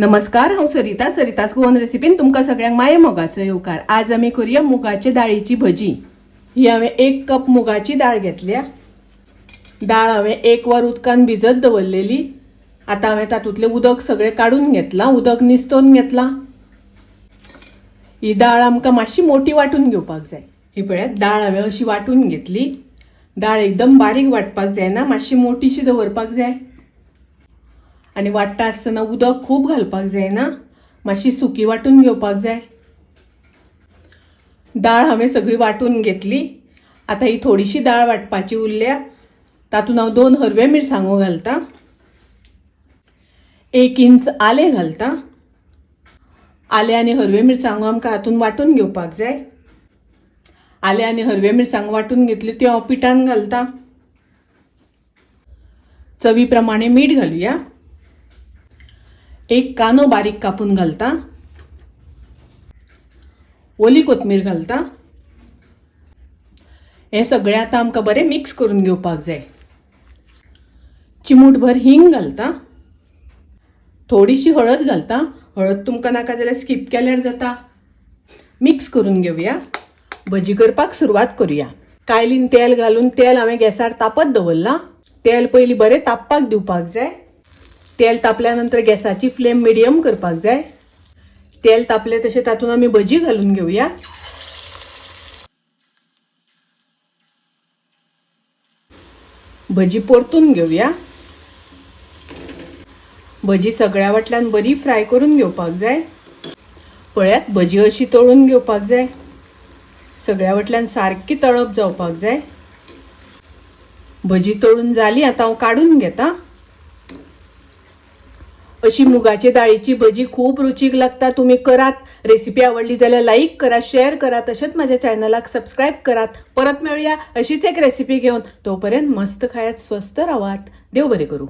नमस्कार, हांव सरितास गोवन रेसिपीन तुमकां सगळ्यांक माये मोगाचो येवकार। आज आमी करूया मुगाचे दाळीची भजी। ही हांवें 1 कप मुगाची दाळ घेतल्या। दाळ हांवें 1 वर उदकान भिजत दवरलेली। आता हांवें तातूंतले उदक सगळे काढून घेतलां, उदक निस्तोवन घेतलां। ही दाळ आमकां मातशी मोठी वाटून घेवपाक जाय। ही पळयात दाळ हांवें अशी वाटून घेतली। दाळ एकदम बारीक वाटपाक जायना, मातशी मोठीशी दवरपाक जाय। आणि वाटता आसतना उदक खूब घालपाक जायना, मातशी सुकी वाटून घेवपाक जाय। दाळ हांवें सगळी वाटून घेतली। आता ही थोडीशी दाळ वाटपाची उरल्या। तातूंत हांव 2 हरवे मिरसांगो घालता, 1 इंच आलें घालता। आलें आनी हरवे मिरसांगो आमकां हातून वाटून घेवपाक जाय। आलें आनी हरवे मिरसांगो वाटून घेतली त्यो हांव पिठान घालता। चवी प्रमाणे मीठ घालुया। 1 कांदो बारीक कापून घालता। ओली कोथमीर घालता। हे सगळें आता आमकां बरें मिक्स करून घेवपाक जाय। चिमूटभर हिंग घालता। थोडीशी हळद घालता। हळद तुमकां नाका जाल्यार स्किप केल्यार जाता। मिक्स करून घेवया। भजी करपाक सुरवात करूया। कायलीन तेल घालून तेल हांवें गॅसार तापत दवरलां। तेल पयलीं बरें तापपाक दिवपाक जाय। तेल तापल्यानंतर गॅसाची फ्लेम मिडियम करपाक जाय। तेल तापले तशें तातूंत आमी भजी घालून घेवया। भजी परतून घेवया। भजी सगळ्या वाटल्यान बरी फ्राय करून घेवपाक जाय। पळयात भजी अशी तळून घेवपाक जाय। सगळ्या वाटल्यान सारकी तळप जावपाक जाय। भजी तळून जाली, आता हांव काढून घेता। अशी मुगाचे दाळीची भजी खूब रुचीक लागता। तुम्ही करात। रेसिपी आवडली जाल्यार लाईक करा, शेअर करा, तशेंच माझ्या चॅनलाक सबस्क्राईब करात। परत मेळूया अशीच एक रेसिपी घेऊन। तोपर्यंत मस्त खायात, स्वस्त रावात। देव बरें करू।